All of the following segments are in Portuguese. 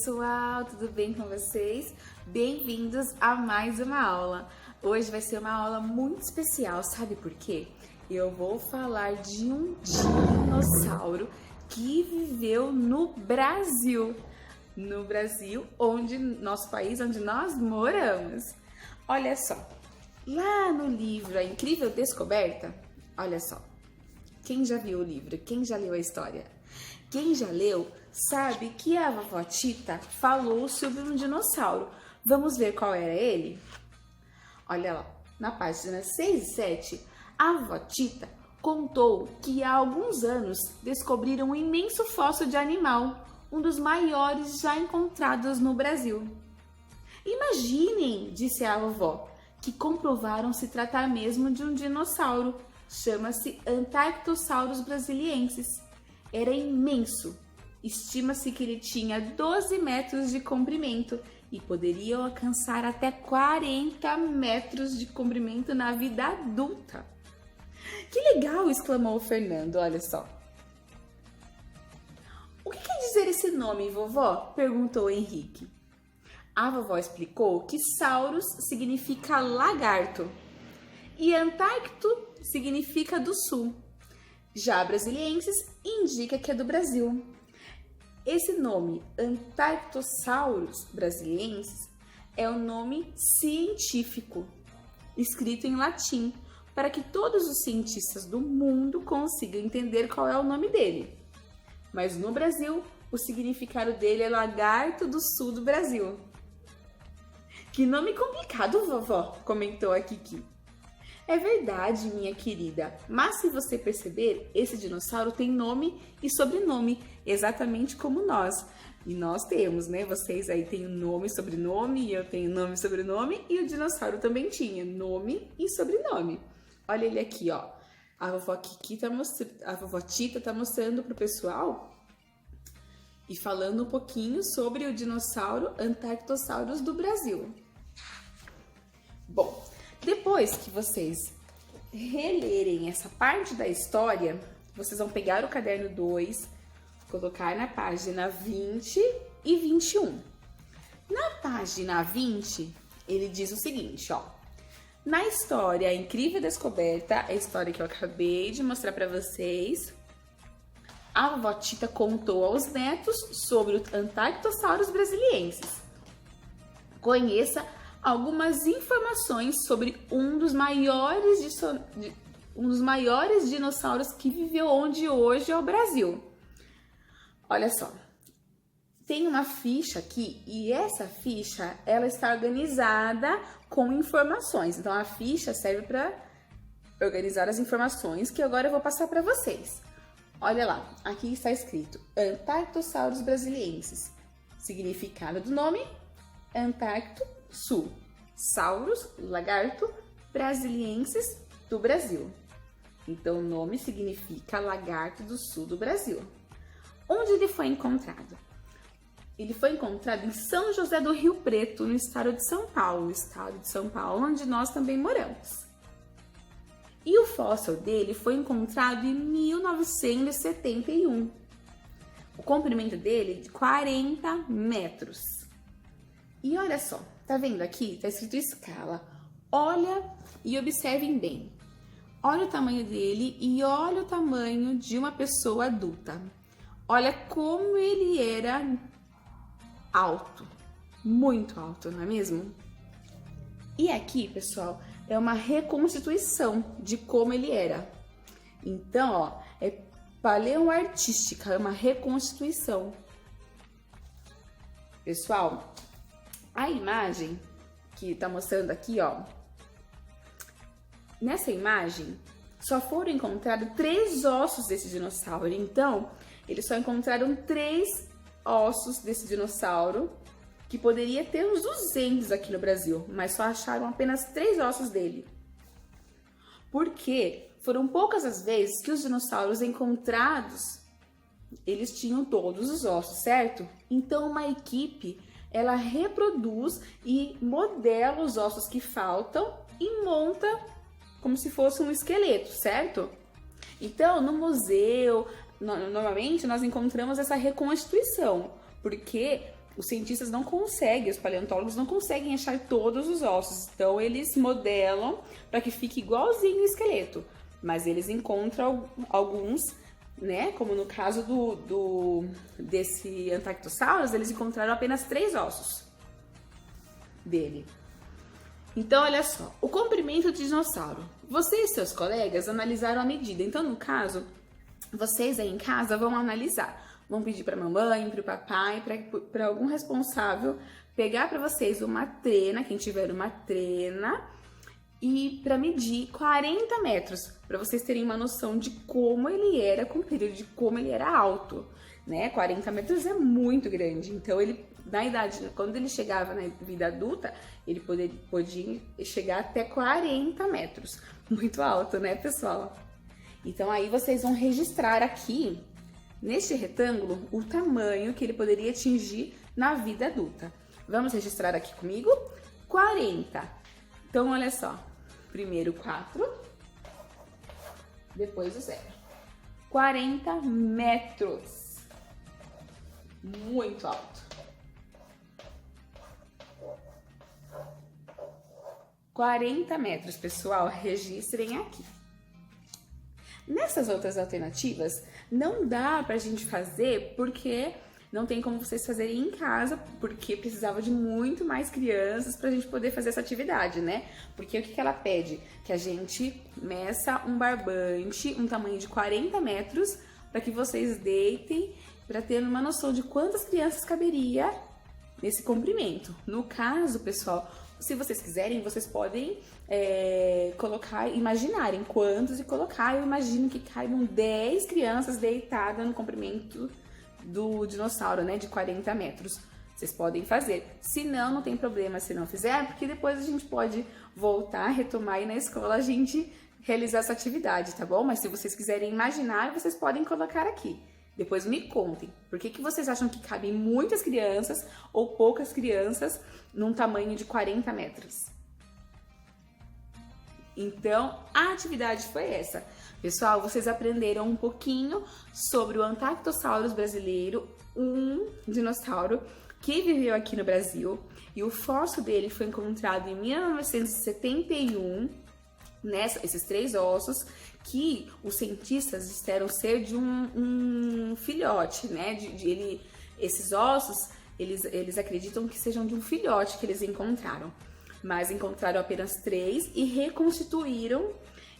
pessoal, tudo bem com vocês? Bem-vindos a mais uma aula. Hoje vai ser uma aula muito especial, sabe por quê? Eu vou falar de um dinossauro que viveu no Brasil. No Brasil, nosso país, onde nós moramos. Olha só, lá no livro A Incrível Descoberta, olha só. Quem já viu o livro? Quem já leu a história? Quem já leu sabe que a vovó Tita falou sobre um dinossauro. Vamos ver qual era ele? Olha lá, na página 6 e 7, a vovó Tita contou que há alguns anos descobriram um imenso fóssil de animal, um dos maiores já encontrados no Brasil. Imaginem, disse a vovó, que comprovaram se tratar mesmo de um dinossauro. Chama-se Antarctosaurus brasiliensis. Era imenso. Estima-se que ele tinha 12 metros de comprimento e poderia alcançar até 40 metros de comprimento na vida adulta. Que legal! Exclamou o Fernando, olha só. O que quer dizer esse nome, vovó? Perguntou Henrique. A vovó explicou que Saurus significa lagarto e Antárcto significa do sul. Já Brasiliensis indica que é do Brasil. Esse nome, Antarctosaurus brasiliensis, é o nome científico, escrito em latim, para que todos os cientistas do mundo consigam entender qual é o nome dele. Mas no Brasil, o significado dele é lagarto do sul do Brasil. Que nome complicado, vovó, comentou a Kiki. É verdade, minha querida, mas se você perceber, esse dinossauro tem nome e sobrenome, exatamente como nós. E nós temos, né? Vocês aí têm nome e sobrenome, e eu tenho nome e sobrenome, e o dinossauro também tinha nome e sobrenome. Olha ele aqui, ó. A vovó Tita tá mostrando pro pessoal e falando um pouquinho sobre o dinossauro Antarctosaurus do Brasil. Bom, depois que vocês relerem essa parte da história, vocês vão pegar o caderno 2, colocar na página 20 e 21. Na página 20, ele diz o seguinte, ó. Na história A Incrível Descoberta, a história que eu acabei de mostrar para vocês, a vovó Tita contou aos netos sobre o Antarctosaurus brasiliensis. Conheça algumas informações sobre um dos maiores dinossauros que viveu onde hoje é o Brasil. Olha só, tem uma ficha aqui e essa ficha ela está organizada com informações. Então a ficha serve para organizar as informações que agora eu vou passar para vocês. Olha lá, aqui está escrito Antarctosaurus brasiliensis. Significado do nome: Antárcto, sul. Saurus, lagarto, brasiliensis, do Brasil. Então, o nome significa lagarto do sul do Brasil. Onde ele foi encontrado? Ele foi encontrado em São José do Rio Preto, no estado de São Paulo, onde nós também moramos. E o fóssil dele foi encontrado em 1971. O comprimento dele é de 40 metros. E olha só, tá vendo aqui? Tá escrito escala. Olha e observem bem. Olha o tamanho dele e olha o tamanho de uma pessoa adulta. Olha como ele era alto. Muito alto, não é mesmo? E aqui, pessoal, é uma reconstituição de como ele era. Então, ó, é paleoartística, é uma reconstituição. Pessoal, a imagem que tá mostrando aqui, ó, nessa imagem só foram encontrados 3 ossos desse dinossauro. Então, eles só encontraram 3 ossos desse dinossauro, que poderia ter uns 200 aqui no Brasil, mas só acharam apenas 3 ossos dele. Porque foram poucas as vezes que os dinossauros encontrados, eles tinham todos os ossos, certo? Então, uma equipe ela reproduz e modela os ossos que faltam e monta como se fosse um esqueleto, certo? Então, no museu, normalmente nós encontramos essa reconstituição, porque os cientistas não conseguem, os paleontólogos não conseguem achar todos os ossos. Então, eles modelam para que fique igualzinho o esqueleto. Mas eles encontram alguns, né? Como no caso desse Antactosaurus, eles encontraram apenas 3 ossos dele. Então, olha só, o comprimento do dinossauro. Você e seus colegas analisaram a medida. Então, no caso, vocês aí em casa vão analisar. Vão pedir para a mamãe, para o papai, para algum responsável pegar para vocês uma trena, quem tiver uma trena, e para medir 40 metros, para vocês terem uma noção de como ele era comprido, de como ele era alto, né? 40 metros é muito grande, então ele, na idade, quando ele chegava na vida adulta, ele podia chegar até 40 metros, muito alto, né, pessoal? Então aí vocês vão registrar aqui, neste retângulo, o tamanho que ele poderia atingir na vida adulta. Vamos registrar aqui comigo? 40. Então, olha só. Primeiro 4, depois o 0. 40 metros. Muito alto. 40 metros, pessoal. Registrem aqui. Nessas outras alternativas, não dá pra gente fazer porque não tem como vocês fazerem em casa, porque precisava de muito mais crianças pra gente poder fazer essa atividade, né? Porque o que ela pede? Que a gente meça um barbante, um tamanho de 40 metros, para que vocês deitem, para ter uma noção de quantas crianças caberia nesse comprimento. No caso, pessoal, se vocês quiserem, vocês podem imaginarem quantos e colocar. Eu imagino que caibam 10 crianças deitadas no comprimento do dinossauro, né, de 40 metros. Vocês podem fazer. Se não, não tem problema se não fizer, porque depois a gente pode voltar, retomar e na escola a gente realizar essa atividade, tá bom? Mas se vocês quiserem imaginar, vocês podem colocar aqui. Depois me contem, por que vocês acham que cabem muitas crianças ou poucas crianças num tamanho de 40 metros? Então, a atividade foi essa. Pessoal, vocês aprenderam um pouquinho sobre o Antactosaurus brasileiro, um dinossauro que viveu aqui no Brasil. E o fóssil dele foi encontrado em 1971, esses 3 ossos, que os cientistas disseram ser de um filhote, né? Esses ossos, eles acreditam que sejam de um filhote que eles encontraram. Mas encontraram apenas 3 e reconstituíram.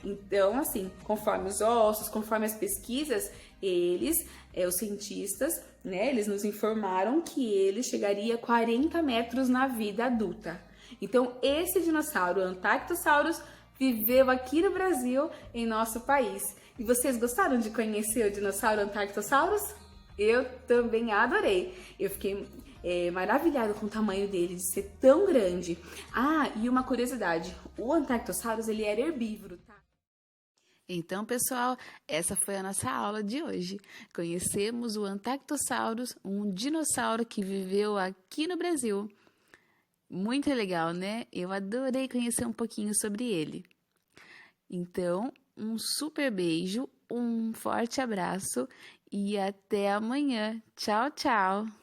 Então, assim, conforme os ossos, conforme as pesquisas, os cientistas, né, eles nos informaram que ele chegaria a 40 metros na vida adulta. Então, esse dinossauro, o Antactosaurus, viveu aqui no Brasil, em nosso país. E vocês gostaram de conhecer o dinossauro Antactosaurus? Eu também adorei. Eu fiquei maravilhada com o tamanho dele, de ser tão grande. Ah, e uma curiosidade, o Antactosaurus, ele era herbívoro, tá? Então, pessoal, essa foi a nossa aula de hoje. Conhecemos o Antactosaurus, um dinossauro que viveu aqui no Brasil. Muito legal, né? Eu adorei conhecer um pouquinho sobre ele. Então, um super beijo, um forte abraço e até amanhã. Tchau, tchau!